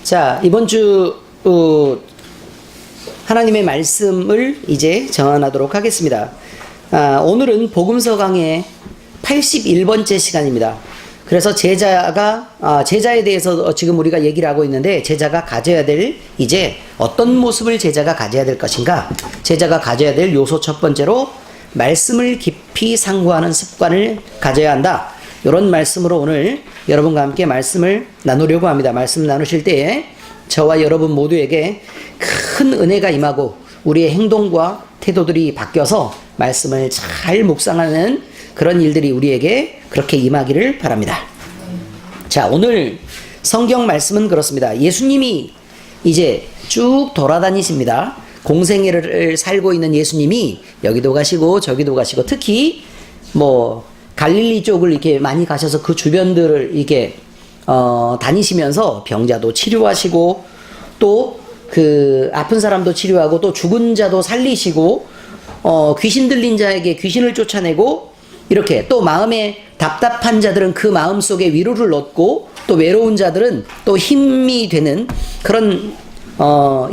자, 이번 주 하나님의 말씀을 이제 전하도록 하겠습니다. 오늘은 복음서 강의 81번째 시간입니다. 그래서 제자에 대해서 지금 우리가 얘기를 하고 있는데, 제자가 가져야 될, 이제 어떤 모습을 제자가 가져야 될 것인가? 제자가 가져야 될 요소 첫 번째로 말씀을 깊이 상고하는 습관을 가져야 한다. 이런 말씀으로 오늘 여러분과 함께 말씀을 나누려고 합니다. 말씀 나누실 때에 저와 여러분 모두에게 큰 은혜가 임하고 우리의 행동과 태도들이 바뀌어서 말씀을 잘 묵상하는 그런 일들이 우리에게 그렇게 임하기를 바랍니다. 자, 오늘 성경 말씀은 그렇습니다. 예수님이 이제 쭉 돌아다니십니다. 공생애를 살고 있는 예수님이 여기도 가시고 저기도 가시고, 특히 갈릴리 쪽을 이렇게 많이 가셔서 그 주변들을 이렇게 다니시면서 병자도 치료하시고, 또 그 아픈 사람도 치료하고, 또 죽은 자도 살리시고, 귀신 들린 자에게 귀신을 쫓아내고, 이렇게 또 마음에 답답한 자들은 그 마음 속에 위로를 얻고, 또 외로운 자들은 또 힘이 되는 그런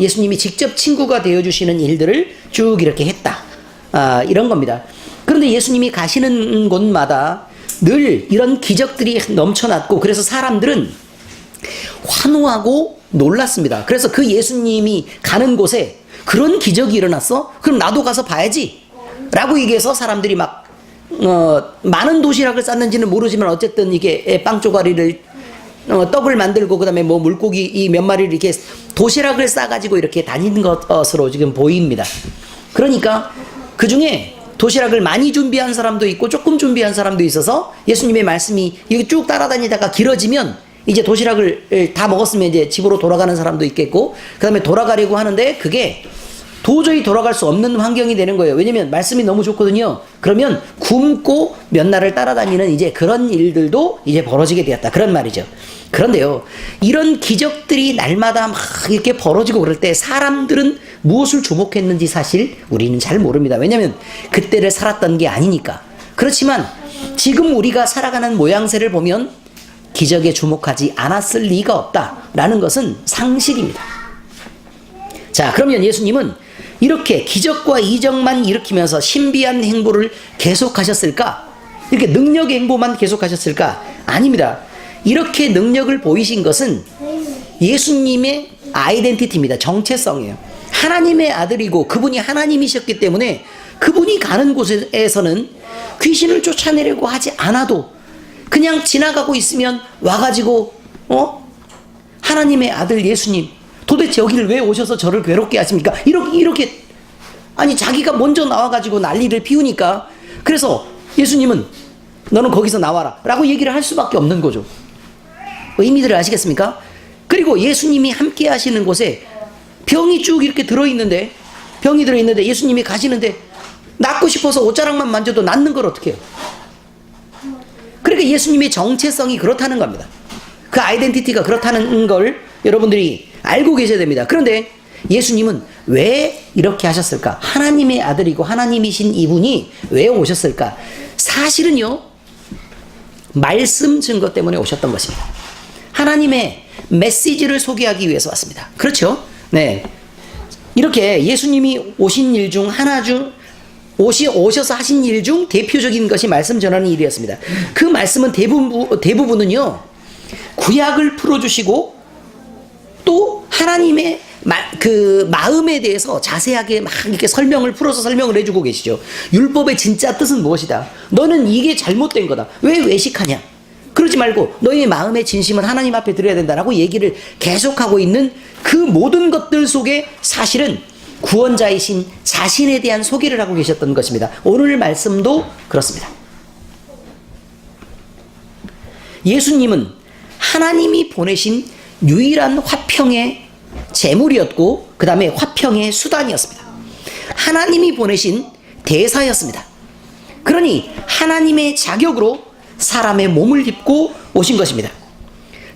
예수님이 직접 친구가 되어주시는 일들을 쭉 이렇게 했다. 이런 겁니다. 그런데 예수님이 가시는 곳마다 늘 이런 기적들이 넘쳐났고, 그래서 사람들은 환호하고 놀랐습니다. 그래서 그 예수님이 가는 곳에 그런 기적이 일어났어? 그럼 나도 가서 봐야지 라고 얘기해서 사람들이 막 많은 도시락을 쌌는지는 모르지만 어쨌든 이게 빵 조가리를 떡을 만들고, 그 다음에 물고기 이 몇 마리를 이렇게 도시락을 싸가지고 이렇게 다니는 것으로 지금 보입니다. 그러니까 그 중에 도시락을 많이 준비한 사람도 있고 조금 준비한 사람도 있어서, 예수님의 말씀이 이렇게 쭉 따라다니다가 길어지면 이제 도시락을 다 먹었으면 이제 집으로 돌아가는 사람도 있겠고, 그 다음에 돌아가려고 하는데 그게 도저히 돌아갈 수 없는 환경이 되는 거예요. 왜냐면 말씀이 너무 좋거든요. 그러면 굶고 몇 날을 따라다니는 이제 그런 일들도 이제 벌어지게 되었다, 그런 말이죠. 그런데요, 이런 기적들이 날마다 막 이렇게 벌어지고 그럴 때 사람들은 무엇을 주목했는지 사실 우리는 잘 모릅니다. 왜냐면 그때를 살았던 게 아니니까. 그렇지만 지금 우리가 살아가는 모양새를 보면 기적에 주목하지 않았을 리가 없다라는 것은 상식입니다. 자, 그러면 예수님은 이렇게 기적과 이적만 일으키면서 신비한 행보를 계속하셨을까? 이렇게 능력의 행보만 계속하셨을까? 아닙니다. 이렇게 능력을 보이신 것은 예수님의 아이덴티티입니다. 정체성이에요. 하나님의 아들이고 그분이 하나님이셨기 때문에 그분이 가는 곳에서는 귀신을 쫓아내려고 하지 않아도 그냥 지나가고 있으면 와가지고 하나님의 아들 예수님, 도대체 여기를 왜 오셔서 저를 괴롭게 하십니까? 이렇게 아니, 자기가 먼저 나와가지고 난리를 피우니까, 그래서 예수님은 너는 거기서 나와라 라고 얘기를 할 수밖에 없는 거죠. 의미들을 아시겠습니까? 그리고 예수님이 함께 하시는 곳에 병이 쭉 이렇게 들어있는데 예수님이 가시는데 낫고 싶어서 옷자락만 만져도 낫는 걸 어떻게 해요? 그러니까 예수님의 정체성이 그렇다는 겁니다. 그 아이덴티티가 그렇다는 걸 여러분들이 알고 계셔야 됩니다. 그런데 예수님은 왜 이렇게 하셨을까? 하나님의 아들이고 하나님이신 이분이 왜 오셨을까? 사실은요, 말씀 증거 때문에 오셨던 것입니다. 하나님의 메시지를 소개하기 위해서 왔습니다. 그렇죠? 네. 이렇게 예수님이 오신 일 중 오셔서 하신 일 중 대표적인 것이 말씀 전하는 일이었습니다. 그 말씀은 대부분은요, 구약을 풀어주시고 또 하나님의 그 마음에 대해서 자세하게 막 이렇게 풀어서 설명을 해주고 계시죠. 율법의 진짜 뜻은 무엇이다? 너는 이게 잘못된 거다. 왜 외식하냐? 그러지 말고 너의 마음의 진심은 하나님 앞에 드려야 된다라고 얘기를 계속하고 있는 그 모든 것들 속에 사실은 구원자이신 자신에 대한 소개를 하고 계셨던 것입니다. 오늘 말씀도 그렇습니다. 예수님은 하나님이 보내신 유일한 화평의 제물이었고, 그 다음에 화평의 수단이었습니다. 하나님이 보내신 대사였습니다. 그러니 하나님의 자격으로 사람의 몸을 입고 오신 것입니다.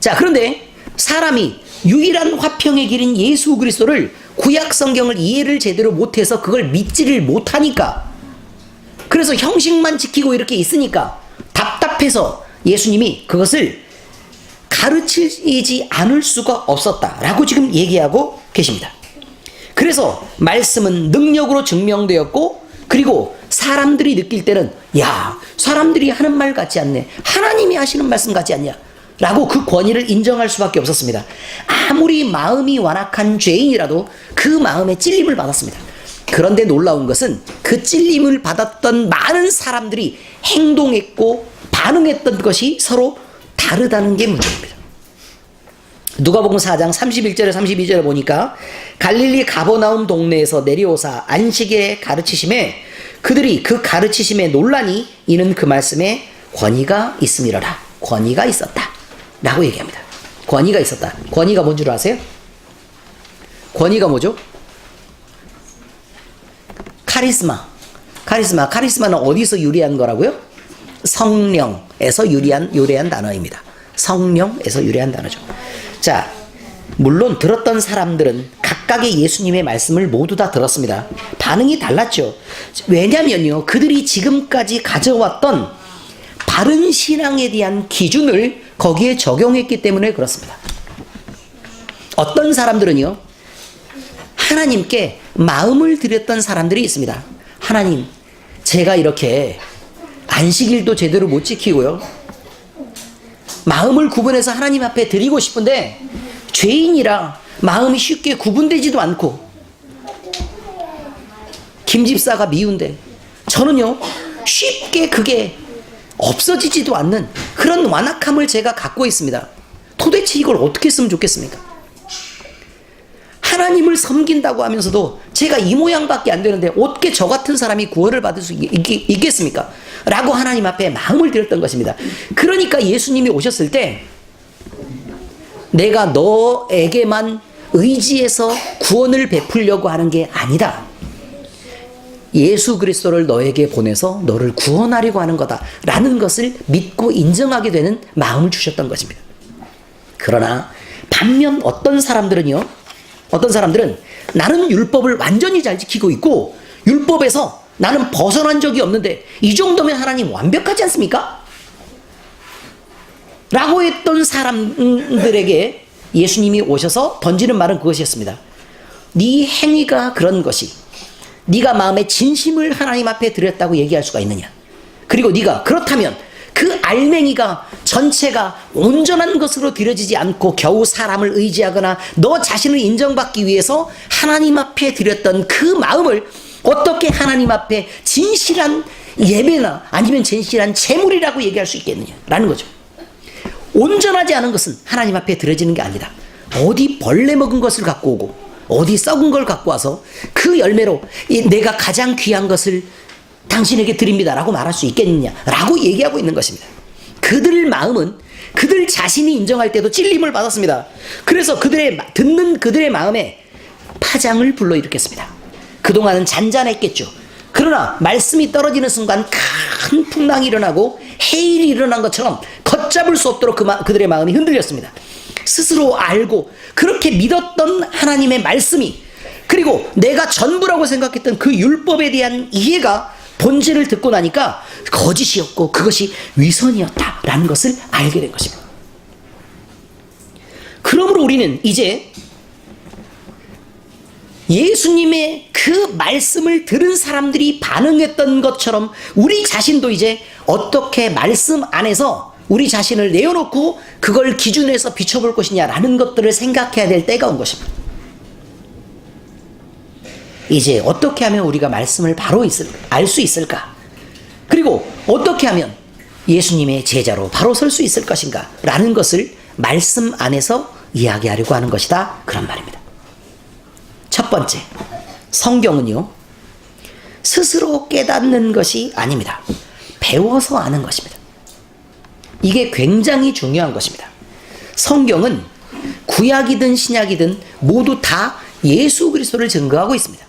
자, 그런데 사람이 유일한 화평의 길인 예수 그리스도를, 구약 성경을 이해를 제대로 못해서 그걸 믿지를 못하니까, 그래서 형식만 지키고 이렇게 있으니까 답답해서 예수님이 그것을 가르치지 않을 수가 없었다라고 지금 얘기하고 계십니다. 그래서 말씀은 능력으로 증명되었고, 그리고 사람들이 느낄 때는 야, 사람들이 하는 말 같지 않네, 하나님이 하시는 말씀 같지 않냐 라고 그 권위를 인정할 수밖에 없었습니다. 아무리 마음이 완악한 죄인이라도 그 마음에 찔림을 받았습니다. 그런데 놀라운 것은 그 찔림을 받았던 많은 사람들이 행동했고 반응했던 것이 서로 다르다는 게 문제입니다. 누가복음 4장 31절에 32절에 보니까 갈릴리 가버나움 동네에서 내려오사 안식일에 가르치심에 그들이 그 가르치심에 놀라니 이는 그 말씀에 권위가 있음이러라. 권위가 있었다 라고 얘기합니다. 권위가 있었다. 권위가 뭔 줄 아세요? 권위가 뭐죠? 카리스마는 어디서 유래한 거라고요? 성령에서 유래한 단어입니다. 성령에서 유래한 단어죠. 자, 물론 들었던 사람들은 각각의 예수님의 말씀을 모두 다 들었습니다. 반응이 달랐죠. 왜냐면요, 그들이 지금까지 가져왔던 바른 신앙에 대한 기준을 거기에 적용했기 때문에 그렇습니다. 어떤 사람들은요, 하나님께 마음을 드렸던 사람들이 있습니다. 하나님, 제가 이렇게 안식일도 제대로 못 지키고요, 마음을 구분해서 하나님 앞에 드리고 싶은데 죄인이라 마음이 쉽게 구분되지도 않고, 김집사가 미운데 저는요 쉽게 그게 없어지지도 않는 그런 완악함을 제가 갖고 있습니다. 도대체 이걸 어떻게 했으면 좋겠습니까? 하나님을 섬긴다고 하면서도 제가 이 모양밖에 안 되는데 어떻게 저 같은 사람이 구원을 받을 수 있겠습니까? 라고 하나님 앞에 마음을 드렸던 것입니다. 그러니까 예수님이 오셨을 때 내가 너에게만 의지해서 구원을 베풀려고 하는 게 아니다. 예수 그리스도를 너에게 보내서 너를 구원하려고 하는 거다 라는 것을 믿고 인정하게 되는 마음을 주셨던 것입니다. 그러나 반면 어떤 사람들은 나는 율법을 완전히 잘 지키고 있고 율법에서 나는 벗어난 적이 없는데 이 정도면 하나님 완벽하지 않습니까? 라고 했던 사람들에게 예수님이 오셔서 던지는 말은 그것이었습니다. 네 행위가 그런 것이 네가 마음에 진심을 하나님 앞에 드렸다고 얘기할 수가 있느냐? 그리고 네가 그렇다면 그 알맹이가 전체가 온전한 것으로 드려지지 않고 겨우 사람을 의지하거나 너 자신을 인정받기 위해서 하나님 앞에 드렸던 그 마음을 어떻게 하나님 앞에 진실한 예배나 아니면 진실한 제물이라고 얘기할 수 있겠느냐라는 거죠. 온전하지 않은 것은 하나님 앞에 드려지는 게 아니다. 어디 벌레 먹은 것을 갖고 오고 어디 썩은 걸 갖고 와서 그 열매로 내가 가장 귀한 것을 당신에게 드립니다라고 말할 수 있겠느냐라고 얘기하고 있는 것입니다. 그들 마음은 그들 자신이 인정할 때도 찔림을 받았습니다. 그래서 듣는 그들의 마음에 파장을 불러일으켰습니다. 그동안은 잔잔했겠죠. 그러나 말씀이 떨어지는 순간 큰 풍랑이 일어나고 해일이 일어난 것처럼 걷잡을 수 없도록 그들의 마음이 흔들렸습니다. 스스로 알고 그렇게 믿었던 하나님의 말씀이, 그리고 내가 전부라고 생각했던 그 율법에 대한 이해가 본질을 듣고 나니까 거짓이었고 그것이 위선이었다라는 것을 알게 된 것입니다. 그러므로 우리는 이제 예수님의 그 말씀을 들은 사람들이 반응했던 것처럼 우리 자신도 이제 어떻게 말씀 안에서 우리 자신을 내어놓고 그걸 기준에서 비춰볼 것이냐라는 것들을 생각해야 될 때가 온 것입니다. 이제 어떻게 하면 우리가 말씀을 바로 알 수 있을까? 그리고 어떻게 하면 예수님의 제자로 바로 설 수 있을 것인가? 라는 것을 말씀 안에서 이야기하려고 하는 것이다. 그런 말입니다. 첫 번째, 성경은요, 스스로 깨닫는 것이 아닙니다. 배워서 아는 것입니다. 이게 굉장히 중요한 것입니다. 성경은 구약이든 신약이든 모두 다 예수 그리스도를 증거하고 있습니다.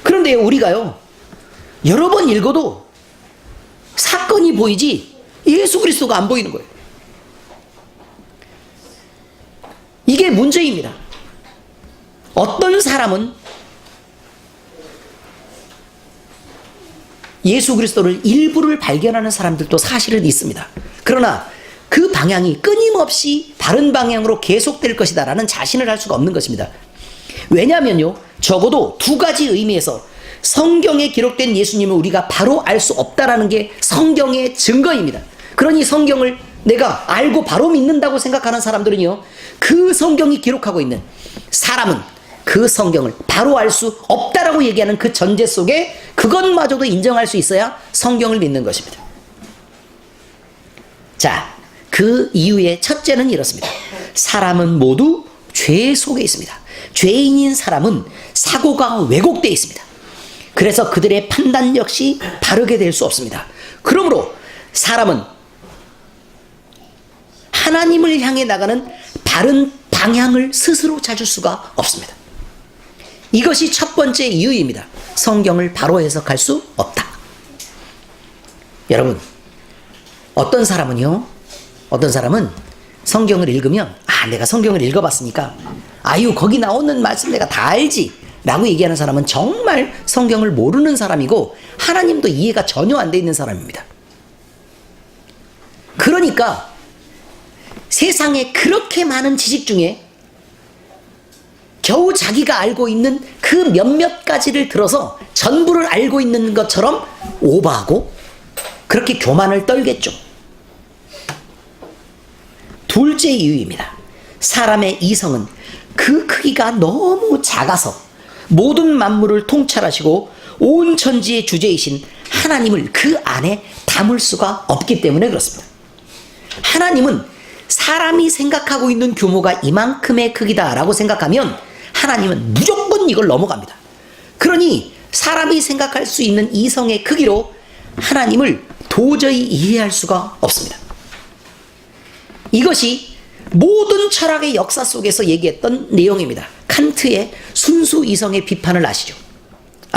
그런데 우리가요, 여러 번 읽어도 사건이 보이지 예수 그리스도가 안 보이는 거예요. 이게 문제입니다. 어떤 사람은 예수 그리스도를 일부를 발견하는 사람들도 사실은 있습니다. 그러나 그 방향이 끊임없이 바른 방향으로 계속될 것이다 라는 자신을 할 수가 없는 것입니다. 왜냐하면요, 적어도 두 가지 의미에서 성경에 기록된 예수님을 우리가 바로 알 수 없다라는 게 성경의 증거입니다. 그러니 성경을 내가 알고 바로 믿는다고 생각하는 사람들은요, 그 성경이 기록하고 있는 사람은 그 성경을 바로 알 수 없다라고 얘기하는 그 전제 속에 그것마저도 인정할 수 있어야 성경을 믿는 것입니다. 자, 그 이유의 첫째는 이렇습니다. 사람은 모두 죄 속에 있습니다. 죄인인 사람은 사고가 왜곡되어 있습니다. 그래서 그들의 판단 역시 바르게 될 수 없습니다. 그러므로 사람은 하나님을 향해 나가는 바른 방향을 스스로 찾을 수가 없습니다. 이것이 첫 번째 이유입니다. 성경을 바로 해석할 수 없다. 여러분, 어떤 사람은 성경을 읽으면 내가 성경을 읽어봤으니까 거기 나오는 말씀 내가 다 알지 라고 얘기하는 사람은 정말 성경을 모르는 사람이고 하나님도 이해가 전혀 안 돼 있는 사람입니다. 그러니까 세상에 그렇게 많은 지식 중에 겨우 자기가 알고 있는 그 몇몇 가지를 들어서 전부를 알고 있는 것처럼 오버하고 그렇게 교만을 떨겠죠. 둘째 이유입니다. 사람의 이성은 그 크기가 너무 작아서 모든 만물을 통찰하시고 온 천지의 주제이신 하나님을 그 안에 담을 수가 없기 때문에 그렇습니다. 하나님은 사람이 생각하고 있는 규모가 이만큼의 크기다라고 생각하면 하나님은 무조건 이걸 넘어갑니다. 그러니 사람이 생각할 수 있는 이성의 크기로 하나님을 도저히 이해할 수가 없습니다. 이것이 모든 철학의 역사 속에서 얘기했던 내용입니다. 칸트의 순수 이성의 비판을 아시죠?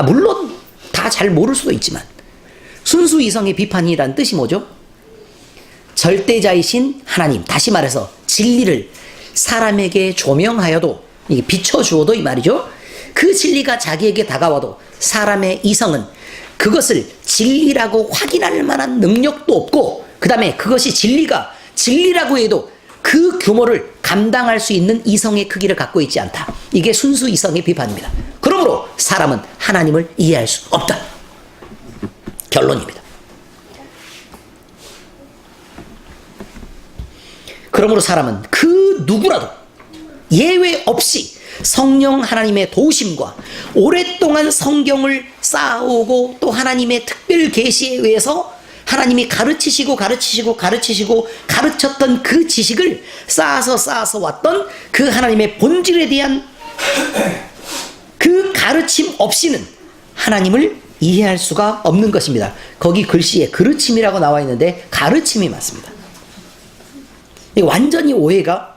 물론 다 잘 모를 수도 있지만 순수 이성의 비판이란 뜻이 뭐죠? 절대자이신 하나님, 다시 말해서 진리를 사람에게 조명하여도, 이게 비춰주어도 이 말이죠. 그 진리가 자기에게 다가와도 사람의 이성은 그것을 진리라고 확인할 만한 능력도 없고, 그 다음에 그것이 진리라고 해도 그 규모를 감당할 수 있는 이성의 크기를 갖고 있지 않다. 이게 순수 이성의 비판입니다. 그러므로 사람은 하나님을 이해할 수 없다. 결론입니다. 그러므로 사람은 그 누구라도 예외 없이 성령 하나님의 도우심과 오랫동안 성경을 쌓아오고 또 하나님의 특별 계시에 의해서 하나님이 가르치시고 가르쳤던 그 지식을 쌓아서 왔던 그 하나님의 본질에 대한 그 가르침 없이는 하나님을 이해할 수가 없는 것입니다. 거기 글씨에 가르침이라고 나와 있는데 가르침이 맞습니다. 완전히 오해가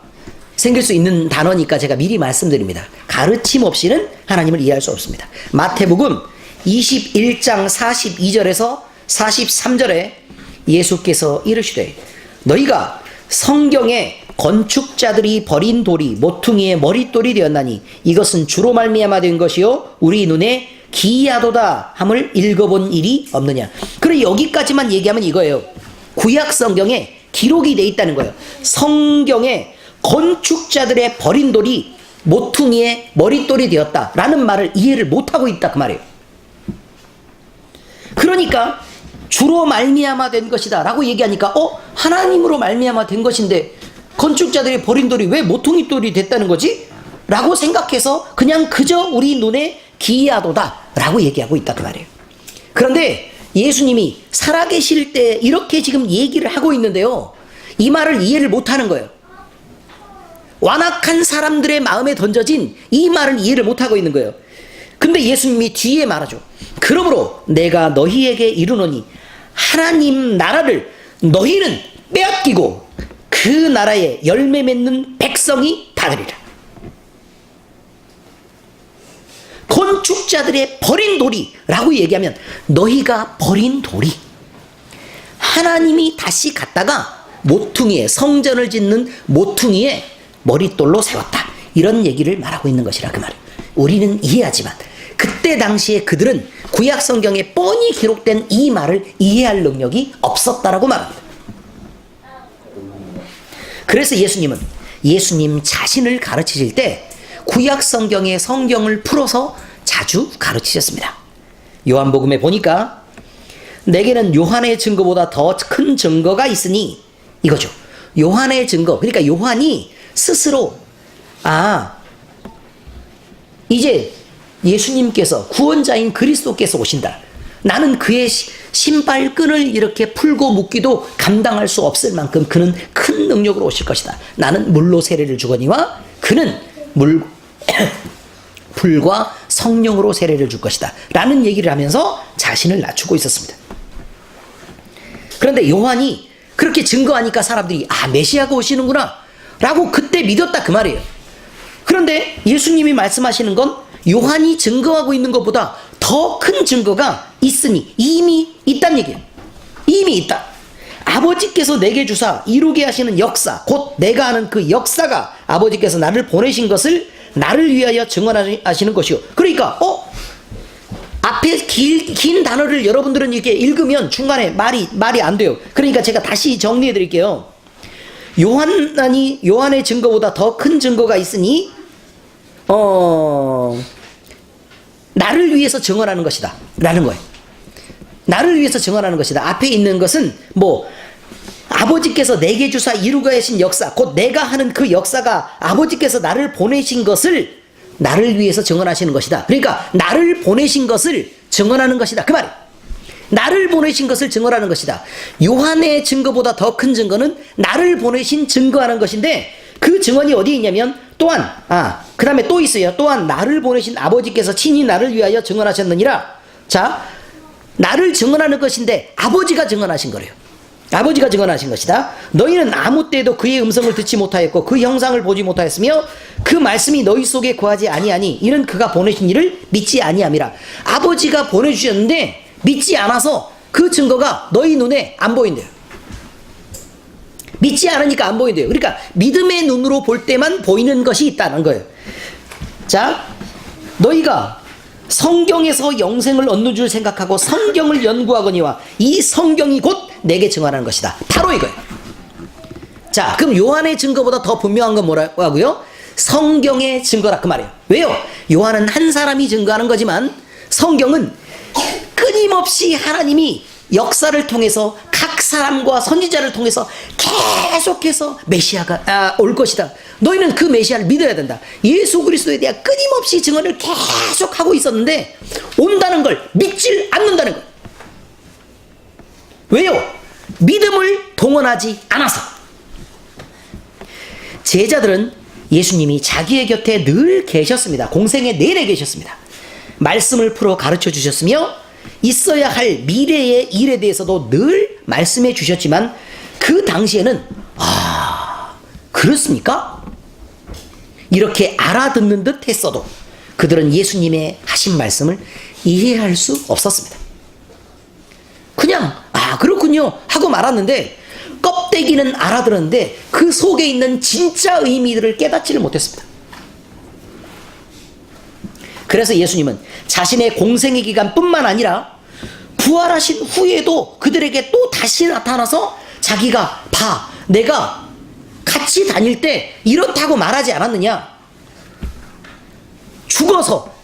생길 수 있는 단어니까 제가 미리 말씀드립니다. 가르침 없이는 하나님을 이해할 수 없습니다. 마태복음 21장 42절에서 43절에 예수께서 이르시되 너희가 성경에 건축자들이 버린 돌이 모퉁이의 머릿돌이 되었나니 이것은 주로 말미암아 된 것이요 우리 눈에 기이하도다 함을 읽어본 일이 없느냐. 그래 여기까지만 얘기하면 이거예요. 구약 성경에 기록이 돼 있다는 거예요. 성경에 건축자들의 버린 돌이 모퉁이의 머릿돌이 되었다라는 말을 이해를 못하고 있다 그 말이에요. 그러니까 주로 말미암아 된 것이다 라고 얘기하니까 하나님으로 말미암아 된 것인데 건축자들의 버린 돌이 왜 모퉁이 돌이 됐다는 거지? 라고 생각해서 그냥 그저 우리 눈에 기이하도다 라고 얘기하고 있다 그 말이에요. 그런데 예수님이 살아계실 때 이렇게 지금 얘기를 하고 있는데요, 이 말을 이해를 못하는 거예요. 완악한 사람들의 마음에 던져진 이 말을 이해를 못하고 있는 거예요. 근데 예수님이 뒤에 말하죠. 그러므로 내가 너희에게 이르노니 하나님 나라를 너희는 빼앗기고 그 나라에 열매 맺는 백성이 받으리라. 건축자들의 버린 돌이라고 얘기하면 너희가 버린 돌이 하나님이 다시 갖다가 모퉁이에 성전을 짓는 모퉁이에 머릿돌로 세웠다. 이런 얘기를 말하고 있는 것이라 그 말이에요. 우리는 이해하지만 그때 당시에 그들은 구약 성경에 뻔히 기록된 이 말을 이해할 능력이 없었다라고 말합니다. 그래서 예수님 자신을 가르치실 때 구약 성경의 성경을 풀어서 자주 가르치셨습니다. 요한복음에 보니까 내게는 요한의 증거보다 더 큰 증거가 있으니 이거죠. 요한의 증거. 그러니까 요한이 스스로 이제 예수님께서 구원자인 그리스도께서 오신다. 나는 그의 신발끈을 이렇게 풀고 묶기도 감당할 수 없을 만큼 그는 큰 능력으로 오실 것이다. 나는 물로 세례를 주거니와 그는 불과 성령으로 세례를 줄 것이다. 라는 얘기를 하면서 자신을 낮추고 있었습니다. 그런데 요한이 그렇게 증거하니까 사람들이 메시아가 오시는구나 라고 그때 믿었다 그 말이에요. 그런데 예수님이 말씀하시는 건 요한이 증거하고 있는 것보다 더 큰 증거가 있으니 이미 있다는 얘기예요. 이미 있다. 아버지께서 내게 주사 이루게 하시는 역사, 곧 내가 하는 그 역사가 아버지께서 나를 보내신 것을 나를 위하여 증언하시는 것이요. 그러니까 앞에 긴 단어를 여러분들은 이렇게 읽으면 중간에 말이 안 돼요. 그러니까 제가 다시 정리해 드릴게요. 요한의 증거보다 더 큰 증거가 있으니 나를 위해서 증언하는 것이다 라는 거예요. 나를 위해서 증언하는 것이다. 앞에 있는 것은 아버지께서 내게 주사 이루게 하신 역사, 곧 내가 하는 그 역사가 아버지께서 나를 보내신 것을 나를 위해서 증언하시는 것이다. 그러니까 나를 보내신 것을 증언하는 것이다 그 말이에요. 나를 보내신 것을 증언하는 것이다. 요한의 증거보다 더 큰 증거는 나를 보내신 증거하는 것인데, 그 증언이 어디에 있냐면 또한 그 다음에 또 있어요. 또한 나를 보내신 아버지께서 친히 나를 위하여 증언하셨느니라. 자, 나를 증언하는 것인데 아버지가 증언하신 거래요. 아버지가 증언하신 것이다. 너희는 아무 때에도 그의 음성을 듣지 못하였고 그 형상을 보지 못하였으며 그 말씀이 너희 속에 거하지 아니하니 이는 그가 보내신 이를 믿지 아니함이라. 아버지가 보내주셨는데 믿지 않아서 그 증거가 너희 눈에 안 보인대요. 믿지 않으니까 안 보인대요. 그러니까 믿음의 눈으로 볼 때만 보이는 것이 있다는 거예요. 자, 너희가 성경에서 영생을 얻는 줄 생각하고 성경을 연구하거니와 이 성경이 곧 내게 증언하는 것이다. 바로 이거예요. 자, 그럼 요한의 증거보다 더 분명한 건 뭐라고 하고요? 성경의 증거라 그 말이에요. 왜요? 요한은 한 사람이 증거하는 거지만 성경은 끊임없이 하나님이 역사를 통해서 각 사람과 선지자를 통해서 계속해서 메시아가 올 것이다. 너희는 그 메시아를 믿어야 된다. 예수 그리스도에 대한 끊임없이 증언을 계속하고 있었는데 온다는 걸 믿질 않는다는 거예요. 왜요? 믿음을 동원하지 않아서. 제자들은 예수님이 자기의 곁에 늘 계셨습니다. 공생애 내내 계셨습니다. 말씀을 풀어 가르쳐 주셨으며 있어야 할 미래의 일에 대해서도 늘 말씀해 주셨지만 그 당시에는 그렇습니까? 이렇게 알아듣는 듯 했어도 그들은 예수님의 하신 말씀을 이해할 수 없었습니다. 그냥 그렇군요 하고 말았는데 껍데기는 알아들었는데 그 속에 있는 진짜 의미들을 깨닫지를 못했습니다. 그래서 예수님은 자신의 공생의 기간뿐만 아니라 부활하신 후에도 그들에게 또 다시 나타나서 자기가 내가 같이 다닐 때 이렇다고 말하지 않았느냐. 죽어서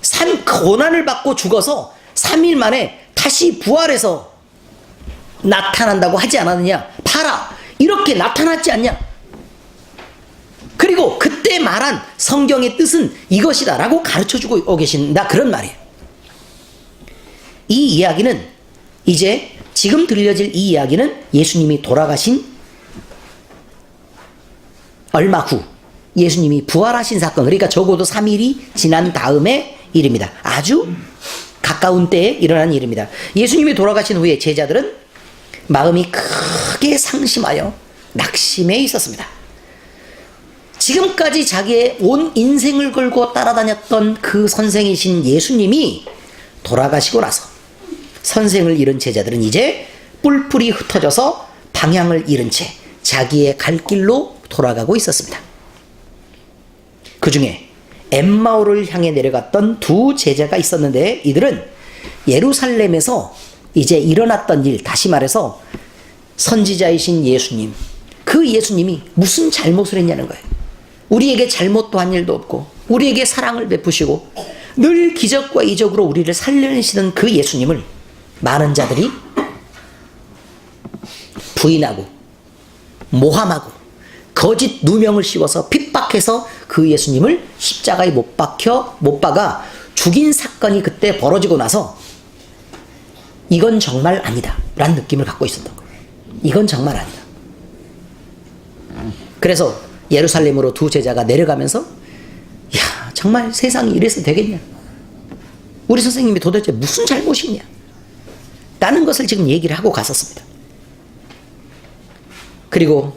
고난을 받고 죽어서 3일 만에 다시 부활해서 나타난다고 하지 않았느냐. 봐라, 이렇게 나타났지 않냐. 그리고 그때 말한 성경의 뜻은 이것이다 라고 가르쳐주고 계신다 그런 말이에요. 이 이야기는 이제 지금 들려질 이 이야기는 예수님이 돌아가신 얼마 후 예수님이 부활하신 사건, 그러니까 적어도 3일이 지난 다음의 일입니다. 아주 가까운 때에 일어난 일입니다. 예수님이 돌아가신 후에 제자들은 마음이 크게 상심하여 낙심해 있었습니다. 지금까지 자기의 온 인생을 걸고 따라다녔던 그 선생이신 예수님이 돌아가시고 나서 선생을 잃은 제자들은 이제 뿔뿔이 흩어져서 방향을 잃은 채 자기의 갈 길로 돌아가고 있었습니다. 그 중에 엠마오를 향해 내려갔던 두 제자가 있었는데 이들은 예루살렘에서 이제 일어났던 일, 다시 말해서 선지자이신 예수님, 그 예수님이 무슨 잘못을 했냐는 거예요. 우리에게 잘못도 한 일도 없고 우리에게 사랑을 베푸시고 늘 기적과 이적으로 우리를 살려내시는 그 예수님을 많은 자들이 부인하고 모함하고 거짓 누명을 씌워서 핍박해서 그 예수님을 십자가에 못 박아 죽인 사건이 그때 벌어지고 나서 이건 정말 아니다 라는 느낌을 갖고 있었던 거예요. 이건 정말 아니다. 그래서 예루살렘으로 두 제자가 내려가면서 야, 정말 세상이 이래서 되겠냐? 우리 선생님이 도대체 무슨 잘못이 있냐? 라는 것을 지금 얘기를 하고 갔었습니다. 그리고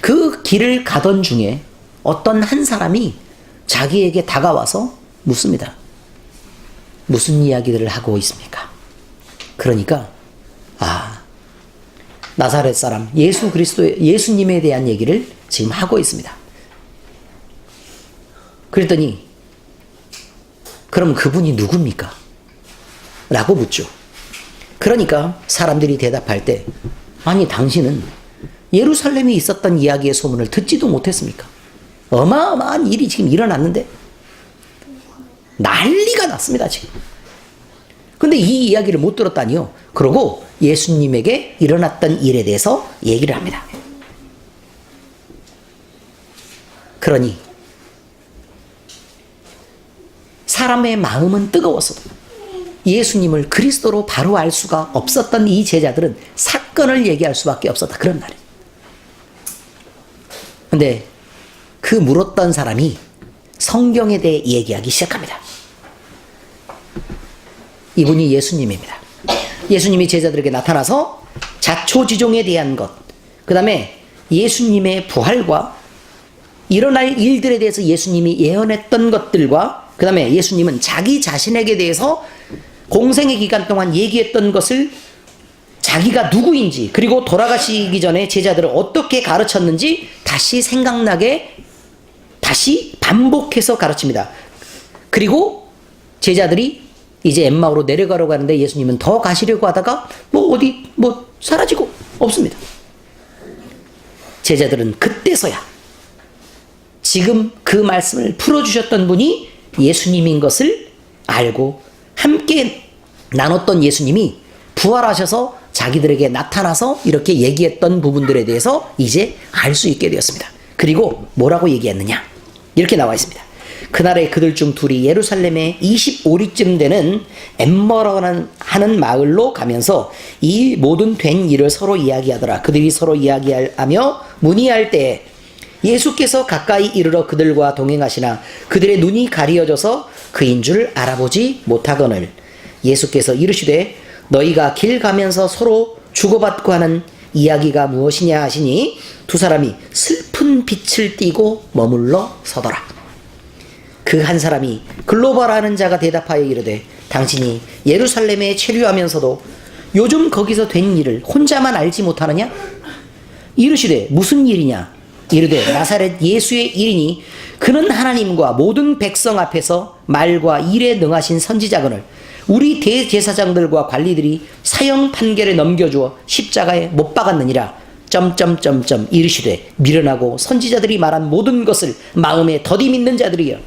그 길을 가던 중에 어떤 한 사람이 자기에게 다가와서 묻습니다. 무슨 이야기들을 하고 있습니까? 그러니까 나사렛 사람 예수 그리스도의 예수님에 대한 얘기를 지금 하고 있습니다. 그랬더니 그럼 그분이 누굽니까? 라고 묻죠. 그러니까 사람들이 대답할 때 아니 당신은 예루살렘에 있었던 이야기의 소문을 듣지도 못했습니까? 어마어마한 일이 지금 일어났는데 난리가 났습니다 지금. 근데 이 이야기를 못 들었다니요. 그러고 예수님에게 일어났던 일에 대해서 얘기를 합니다. 그러니 사람의 마음은 뜨거웠어도 예수님을 그리스도로 바로 알 수가 없었던 이 제자들은 사건을 얘기할 수밖에 없었다. 그런 말이에요. 근데 그 물었던 사람이 성경에 대해 얘기하기 시작합니다. 이분이 예수님입니다. 예수님이 제자들에게 나타나서 자초지종에 대한 것, 그 다음에 예수님의 부활과 일어날 일들에 대해서 예수님이 예언했던 것들과 그 다음에 예수님은 자기 자신에게 대해서 공생의 기간 동안 얘기했던 것을 자기가 누구인지 그리고 돌아가시기 전에 제자들을 어떻게 가르쳤는지 다시 생각나게 다시 반복해서 가르칩니다. 그리고 제자들이 이제 엠마오로 내려가려고 하는데 예수님은 더 가시려고 하다가 어디 사라지고 없습니다. 제자들은 그때서야 지금 그 말씀을 풀어주셨던 분이 예수님인 것을 알고 함께 나눴던 예수님이 부활하셔서 자기들에게 나타나서 이렇게 얘기했던 부분들에 대해서 이제 알 수 있게 되었습니다. 그리고 뭐라고 얘기했느냐? 이렇게 나와 있습니다. 그날에 그들 중 둘이 예루살렘에 25리쯤 되는 엠마오라고 하는 마을로 가면서 이 모든 된 일을 서로 이야기하더라. 그들이 서로 이야기하며 문의할 때에 예수께서 가까이 이르러 그들과 동행하시나 그들의 눈이 가리어져서 그인 줄 알아보지 못하거늘 예수께서 이르시되 너희가 길 가면서 서로 주고받고 하는 이야기가 무엇이냐 하시니 두 사람이 슬픈 빛을 띠고 머물러 서더라. 그 한 사람이 글로바라는 자가 대답하여 이르되 당신이 예루살렘에 체류하면서도 요즘 거기서 된 일을 혼자만 알지 못하느냐? 이르시되 무슨 일이냐? 이르되 나사렛 예수의 일이니 그는 하나님과 모든 백성 앞에서 말과 일에 능하신 선지자거늘 우리 대제사장들과 관리들이 사형 판결에 넘겨주어 십자가에 못 박았느니라. 이르시되 미련하고 선지자들이 말한 모든 것을 마음에 더디 믿는 자들이여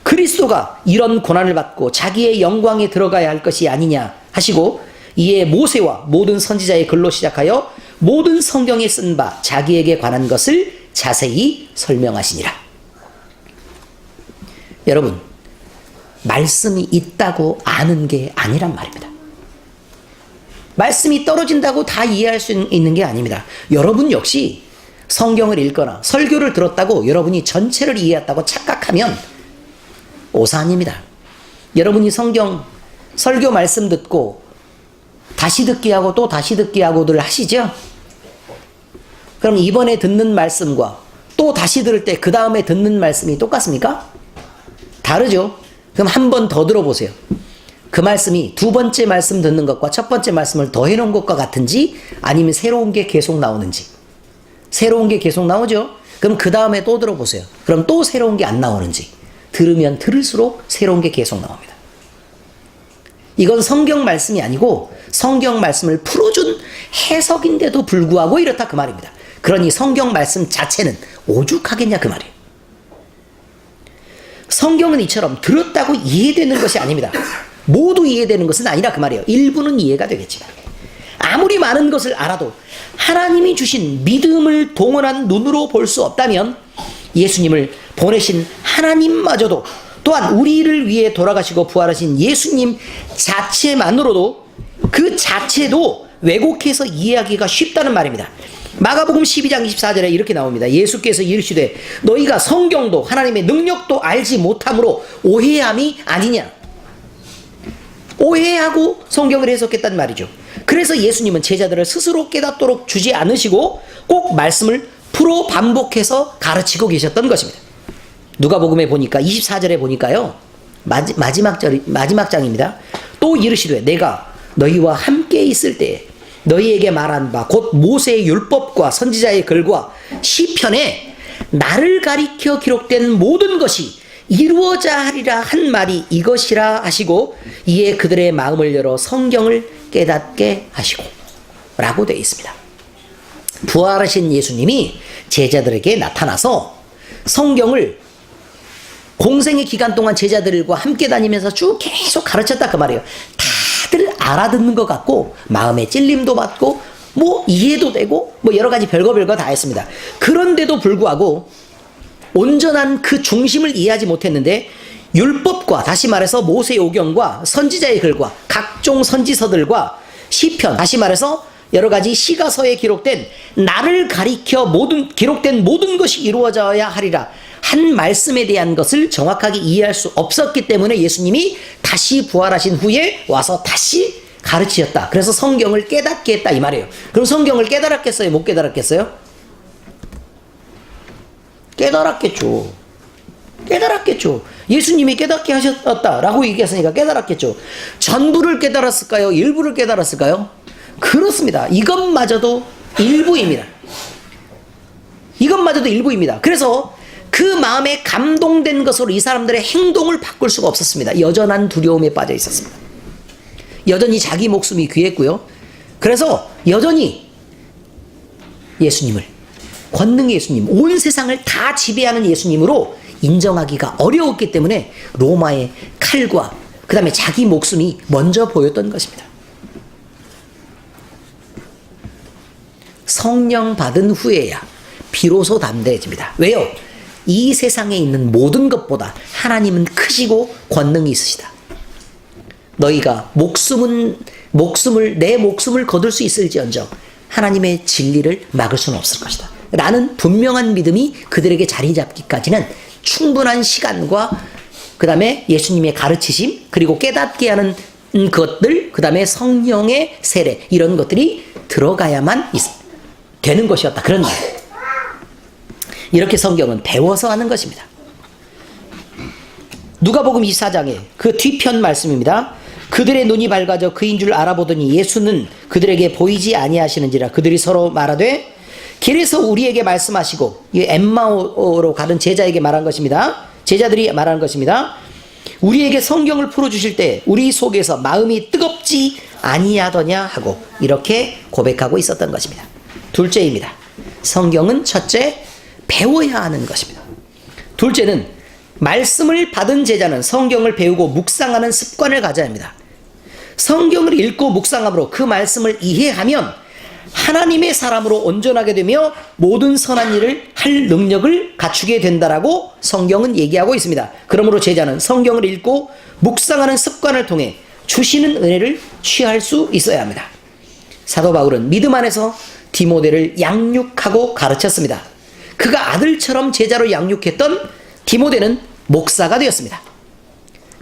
그리스도가 이런 고난을 받고 자기의 영광에 들어가야 할 것이 아니냐 하시고 이에 모세와 모든 선지자의 글로 시작하여 모든 성경에 쓴 바 자기에게 관한 것을 자세히 설명하시니라. 여러분, 말씀이 있다고 아는 게 아니란 말입니다. 말씀이 떨어진다고 다 이해할 수 있는 게 아닙니다. 여러분 역시 성경을 읽거나 설교를 들었다고 여러분이 전체를 이해했다고 착각하면 오산입니다. 여러분이 설교 말씀 듣고 다시 듣기 하고 또 다시 듣기 하고들 하시죠? 그럼 이번에 듣는 말씀과 또 다시 들을 때 그 다음에 듣는 말씀이 똑같습니까? 다르죠? 그럼 한 번 더 들어보세요. 그 말씀이 두 번째 말씀 듣는 것과 첫 번째 말씀을 더 해놓은 것과 같은지 아니면 새로운 게 계속 나오는지. 새로운 게 계속 나오죠? 그럼 그 다음에 또 들어보세요. 그럼 또 새로운 게 안 나오는지. 들으면 들을수록 새로운 게 계속 나옵니다. 이건 성경 말씀이 아니고 성경 말씀을 풀어준 해석인데도 불구하고 이렇다 그 말입니다. 그러니 성경 말씀 자체는 오죽하겠냐 그 말이에요. 성경은 이처럼 들었다고 이해되는 것이 아닙니다. 모두 이해되는 것은 아니라 그 말이에요. 일부는 이해가 되겠지만 아무리 많은 것을 알아도 하나님이 주신 믿음을 동원한 눈으로 볼 수 없다면 예수님을 보내신 하나님마저도 또한 우리를 위해 돌아가시고 부활하신 예수님 자체만으로도 그 자체도 왜곡해서 이해하기가 쉽다는 말입니다. 마가복음 12장 24절에 이렇게 나옵니다. 예수께서 이르시되 너희가 성경도 하나님의 능력도 알지 못함으로 오해함이 아니냐. 오해하고 성경을 해석했단 말이죠. 그래서 예수님은 제자들을 스스로 깨닫도록 주지 않으시고 꼭 말씀을 풀어 반복해서 가르치고 계셨던 것입니다. 누가복음에 보니까 24절에 보니까요. 마지막 장입니다. 또 이르시되 내가 너희와 함께 있을 때에 너희에게 말한 바 곧 모세의 율법과 선지자의 글과 시편에 나를 가리켜 기록된 모든 것이 이루어져 하리라 한 말이 이것이라 하시고 이에 그들의 마음을 열어 성경을 깨닫게 하시고 라고 되어 있습니다. 부활하신 예수님이 제자들에게 나타나서 성경을 공생의 기간 동안 제자들과 함께 다니면서 쭉 계속 가르쳤다 그 말이에요. 다들 알아듣는 것 같고 마음에 찔림도 받고 뭐 이해도 되고 뭐 여러 가지 별거 다 했습니다. 그런데도 불구하고 온전한 그 중심을 이해하지 못했는데 율법과 다시 말해서 모세의 오경과 선지자의 글과 각종 선지서들과 시편 다시 말해서 여러 가지 시가서에 기록된 나를 가리켜 기록된 모든 것이 이루어져야 하리라 한 말씀에 대한 것을 정확하게 이해할 수 없었기 때문에 예수님이 다시 부활하신 후에 와서 다시 가르치셨다. 그래서 성경을 깨닫게 했다 이 말이에요. 그럼 성경을 깨달았겠어요? 못 깨달았겠어요? 깨달았겠죠. 깨달았겠죠. 예수님이 깨닫게 하셨다라고 얘기했으니까 깨달았겠죠. 전부를 깨달았을까요? 일부를 깨달았을까요? 그렇습니다. 이것마저도 일부입니다. 이것마저도 일부입니다. 그래서 그 마음에 감동된 것으로 이 사람들의 행동을 바꿀 수가 없었습니다. 여전한 두려움에 빠져 있었습니다. 여전히 자기 목숨이 귀했고요. 그래서 여전히 예수님을 권능의 예수님, 온 세상을 다 지배하는 예수님으로 인정하기가 어려웠기 때문에 로마의 칼과 그 다음에 자기 목숨이 먼저 보였던 것입니다. 성령 받은 후에야 비로소 담대해집니다. 왜요? 이 세상에 있는 모든 것보다 하나님은 크시고 권능이 있으시다. 너희가 내 목숨을 거둘 수 있을지언정 하나님의 진리를 막을 수는 없을 것이다. 라는 분명한 믿음이 그들에게 자리 잡기까지는 충분한 시간과 그 다음에 예수님의 가르치심 그리고 깨닫게 하는 것들 그 다음에 성령의 세례 이런 것들이 들어가야만 되는 것이었다. 그런 말이에요. 이렇게 성경은 배워서 하는 것입니다. 누가복음 24장에 그 뒤편 말씀입니다. 그들의 눈이 밝아져 그인 줄 알아보더니 예수는 그들에게 보이지 아니하시는지라 그들이 서로 말하되 길에서 우리에게 말씀하시고 이 엠마오로 가는 제자에게 말한 것입니다. 제자들이 말하는 것입니다. 우리에게 성경을 풀어주실 때 우리 속에서 마음이 뜨겁지 아니하더냐 하고 이렇게 고백하고 있었던 것입니다. 둘째입니다. 성경은 첫째 배워야 하는 것입니다. 둘째는 말씀을 받은 제자는 성경을 배우고 묵상하는 습관을 가져야 합니다. 성경을 읽고 묵상함으로 그 말씀을 이해하면 하나님의 사람으로 온전하게 되며 모든 선한 일을 할 능력을 갖추게 된다라고 성경은 얘기하고 있습니다. 그러므로 제자는 성경을 읽고 묵상하는 습관을 통해 주시는 은혜를 취할 수 있어야 합니다. 사도 바울은 믿음 안에서 디모데를 양육하고 가르쳤습니다. 그가 아들처럼 제자로 양육했던 디모데는 목사가 되었습니다.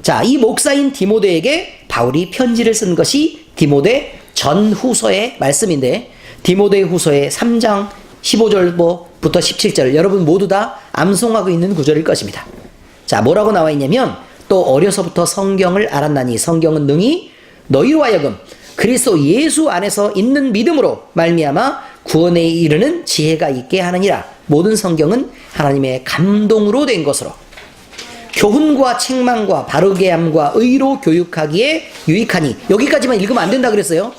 자, 이 목사인 디모데에게 바울이 편지를 쓴 것이 디모데 전후서의 말씀인데 디모데 후서의 3장 15절부터 17절 여러분 모두 다 암송하고 있는 구절일 것입니다. 자, 뭐라고 나와 있냐면 또 어려서부터 성경을 알았나니 성경은 능히 너희로 하여금 그리스도 예수 안에서 있는 믿음으로 말미암아 구원에 이르는 지혜가 있게 하느니라. 모든 성경은 하나님의 감동으로 된 것으로 교훈과 책망과 바르게 함과 의로 교육하기에 유익하니. 여기까지만 읽으면 안 된다 그랬어요.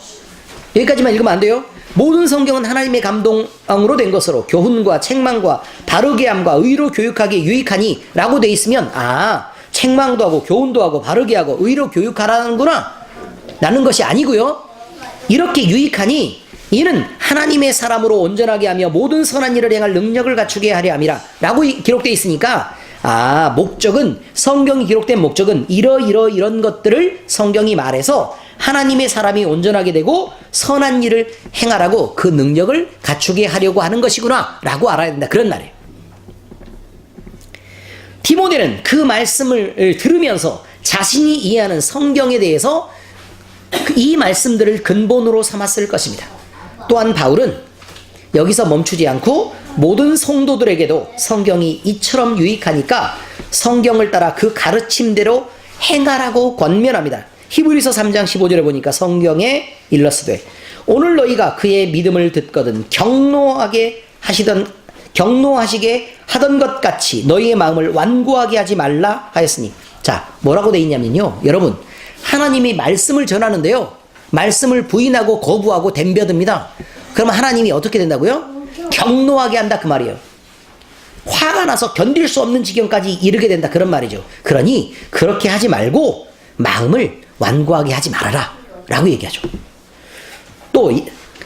여기까지만 읽으면 안 돼요. 모든 성경은 하나님의 감동으로 된 것으로 교훈과 책망과 바르게 함과 의로 교육하기에 유익하니 라고 돼 있으면, 아, 책망도 하고 교훈도 하고 바르게 하고 의로 교육하라는구나 라는 것이 아니고요. 이렇게 유익하니 이는 하나님의 사람으로 온전하게 하며 모든 선한 일을 행할 능력을 갖추게 하려 함이라 라고 기록되어 있으니까, 아, 목적은, 성경이 기록된 목적은 이런 것들을 성경이 말해서 하나님의 사람이 온전하게 되고 선한 일을 행하라고 그 능력을 갖추게 하려고 하는 것이구나 라고 알아야 된다, 그런 말이에요. 디모데는 그 말씀을 들으면서 자신이 이해하는 성경에 대해서 이 말씀들을 근본으로 삼았을 것입니다. 또한 바울은 여기서 멈추지 않고 모든 성도들에게도 성경이 이처럼 유익하니까 성경을 따라 그 가르침대로 행하라고 권면합니다. 히브리서 3장 15절에 보니까 성경에 일렀으되 오늘 너희가 그의 믿음을 듣거든 경노하시게 하던 것 같이 너희의 마음을 완고하게 하지 말라 하였으니. 자, 뭐라고 돼 있냐면요, 여러분, 하나님이 말씀을 전하는데요, 말씀을 부인하고 거부하고 덤벼듭니다. 그러면 하나님이 어떻게 된다고요? 경노하게 한다, 그 말이에요. 화가 나서 견딜 수 없는 지경까지 이르게 된다, 그런 말이죠. 그러니 그렇게 하지 말고 마음을 완고하게 하지 말아라 라고 얘기하죠. 또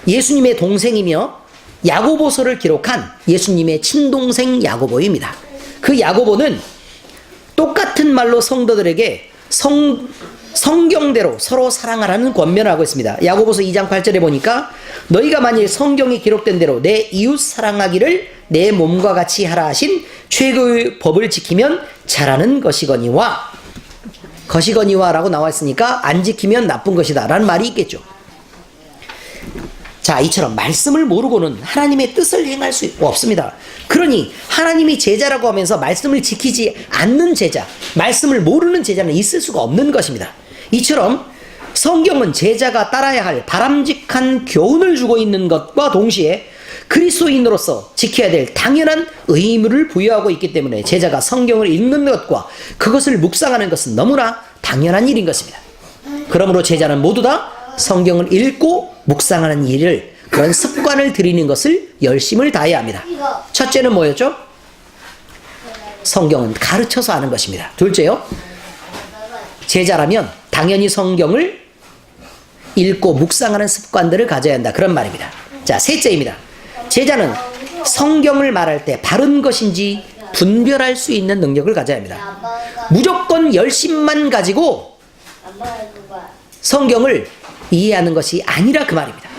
예수님의 동생이며 야고보서를 기록한 예수님의 친동생 야고보입니다. 그 야고보는 똑같은 말로 성도들에게 성경대로 서로 사랑하라는 권면을 하고 있습니다. 야고보서 2장 8절에 보니까 너희가 만일 성경에 기록된 대로 내 이웃 사랑하기를 내 몸과 같이 하라 하신 최고의 법을 지키면 잘하는 것이거니와 라고 나와 있으니까 안 지키면 나쁜 것이다 라는 말이 있겠죠. 자, 이처럼 말씀을 모르고는 하나님의 뜻을 행할 수 없습니다. 그러니 하나님이 제자라고 하면서 말씀을 지키지 않는 제자, 말씀을 모르는 제자는 있을 수가 없는 것입니다. 이처럼 성경은 제자가 따라야 할 바람직한 교훈을 주고 있는 것과 동시에 그리스도인으로서 지켜야 될 당연한 의무를 부여하고 있기 때문에 제자가 성경을 읽는 것과 그것을 묵상하는 것은 너무나 당연한 일인 것입니다. 그러므로 제자는 모두 다 성경을 읽고 묵상하는 일을, 그런 습관을 들이는 것을 열심을 다해야 합니다. 첫째는 뭐였죠? 성경은 가르쳐서 하는 것입니다. 둘째요, 제자라면 당연히 성경을 읽고 묵상하는 습관들을 가져야 한다, 그런 말입니다. 자, 셋째입니다. 제자는 성경을 말할 때 바른 것인지 분별할 수 있는 능력을 가져야 합니다. 무조건 열심만 가지고 성경을 이해하는 것이 아니라 그 말입니다.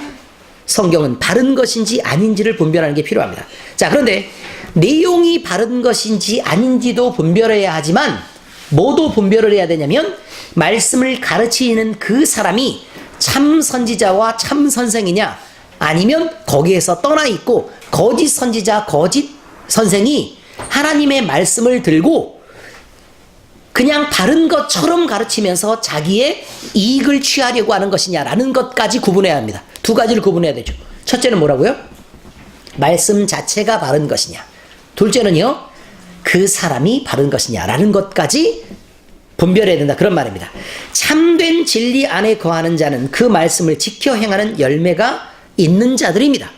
성경은 바른 것인지 아닌지를 분별하는 게 필요합니다. 자, 그런데 내용이 바른 것인지 아닌지도 분별해야 하지만 뭐도 분별을 해야 되냐면 말씀을 가르치는 그 사람이 참 선지자와 참 선생이냐, 아니면 거기에서 떠나 있고 거짓 선지자, 거짓 선생이 하나님의 말씀을 들고 그냥 바른 것처럼 가르치면서 자기의 이익을 취하려고 하는 것이냐라는 것까지 구분해야 합니다. 두 가지를 구분해야 되죠. 첫째는 뭐라고요? 말씀 자체가 바른 것이냐. 둘째는요, 그 사람이 바른 것이냐라는 것까지 분별해야 된다, 그런 말입니다. 참된 진리 안에 거하는 자는 그 말씀을 지켜 행하는 열매가 있는 자들입니다.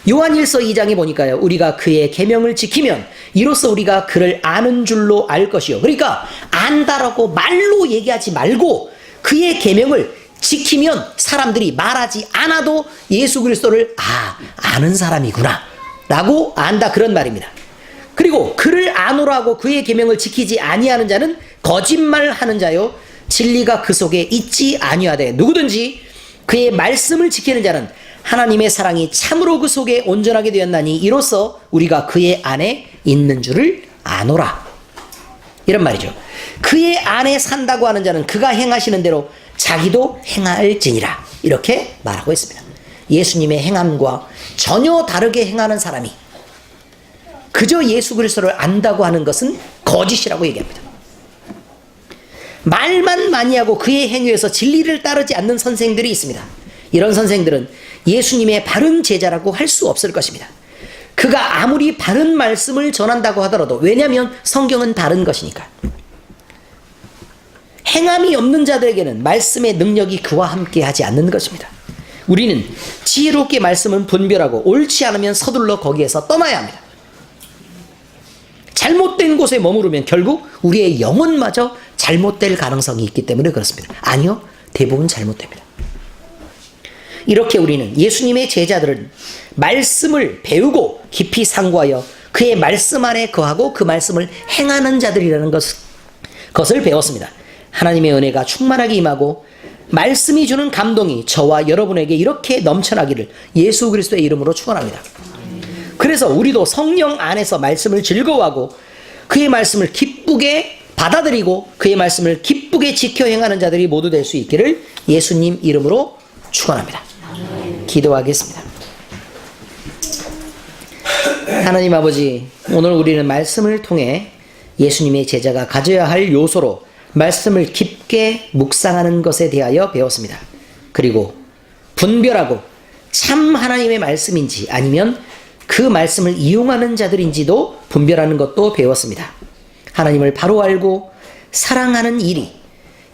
요한일서 2장에 보니까요, 우리가 그의 계명을 지키면 이로써 우리가 그를 아는 줄로 알 것이요. 그러니까 안다라고 말로 얘기하지 말고 그의 계명을 지키면 사람들이 말하지 않아도 예수 그리스도를 아는 사람이구나 라고 안다, 그런 말입니다. 그리고 그를 아노라고 그의 계명을 지키지 아니하는 자는 거짓말하는 자요 진리가 그 속에 있지 아니하되 누구든지 그의 말씀을 지키는 자는 하나님의 사랑이 참으로 그 속에 온전하게 되었나니 이로써 우리가 그의 안에 있는 줄을 아노라, 이런 말이죠. 그의 안에 산다고 하는 자는 그가 행하시는 대로 자기도 행할지니라, 이렇게 말하고 있습니다. 예수님의 행함과 전혀 다르게 행하는 사람이 그저 예수 그리스도를 안다고 하는 것은 거짓이라고 얘기합니다. 말만 많이 하고 그의 행위에서 진리를 따르지 않는 선생들이 있습니다. 이런 선생들은 예수님의 바른 제자라고 할 수 없을 것입니다. 그가 아무리 바른 말씀을 전한다고 하더라도, 왜냐하면 성경은 다른 것이니까. 행함이 없는 자들에게는 말씀의 능력이 그와 함께 하지 않는 것입니다. 우리는 지혜롭게 말씀은 분별하고 옳지 않으면 서둘러 거기에서 떠나야 합니다. 잘못된 곳에 머무르면 결국 우리의 영혼마저 잘못될 가능성이 있기 때문에 그렇습니다. 아니요, 대부분 잘못됩니다. 이렇게 우리는 예수님의 제자들은 말씀을 배우고 깊이 상고하여 그의 말씀 안에 거하고 그 말씀을 행하는 자들이라는 것을 배웠습니다. 하나님의 은혜가 충만하게 임하고 말씀이 주는 감동이 저와 여러분에게 이렇게 넘쳐나기를 예수 그리스도의 이름으로 축원합니다. 그래서 우리도 성령 안에서 말씀을 즐거워하고 그의 말씀을 기쁘게 받아들이고 그의 말씀을 기쁘게 지켜 행하는 자들이 모두 될 수 있기를 예수님 이름으로 축원합니다. 기도하겠습니다. 하나님 아버지, 오늘 우리는 말씀을 통해 예수님의 제자가 가져야 할 요소로 말씀을 깊게 묵상하는 것에 대하여 배웠습니다. 그리고 분별하고 참 하나님의 말씀인지 아니면 그 말씀을 이용하는 자들인지도 분별하는 것도 배웠습니다. 하나님을 바로 알고 사랑하는 일이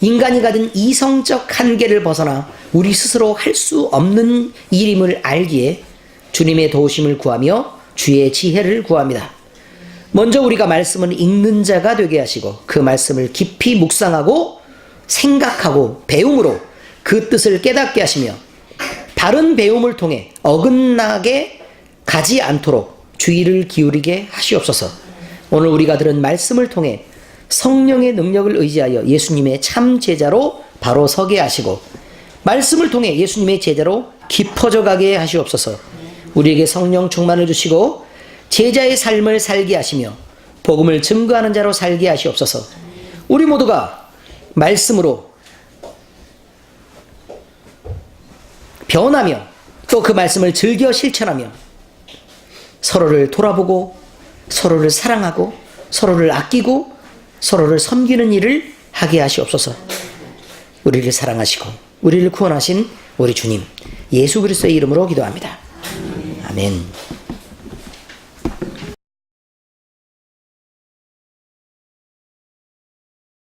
인간이 가진 이성적 한계를 벗어나 우리 스스로 할 수 없는 일임을 알기에 주님의 도우심을 구하며 주의 지혜를 구합니다. 먼저 우리가 말씀을 읽는 자가 되게 하시고 그 말씀을 깊이 묵상하고 생각하고 배움으로 그 뜻을 깨닫게 하시며 바른 배움을 통해 어긋나게 가지 않도록 주의를 기울이게 하시옵소서. 오늘 우리가 들은 말씀을 통해 성령의 능력을 의지하여 예수님의 참 제자로 바로 서게 하시고 말씀을 통해 예수님의 제자로 깊어져 가게 하시옵소서. 우리에게 성령 충만을 주시고 제자의 삶을 살게 하시며 복음을 증거하는 자로 살게 하시옵소서. 우리 모두가 말씀으로 변하며 또 그 말씀을 즐겨 실천하며 서로를 돌아보고 서로를 사랑하고 서로를 아끼고 서로를 섬기는 일을 하게 하시옵소서. 우리를 사랑하시고 우리를 구원하신 우리 주님 예수 그리스도의 이름으로 기도합니다. 아멘.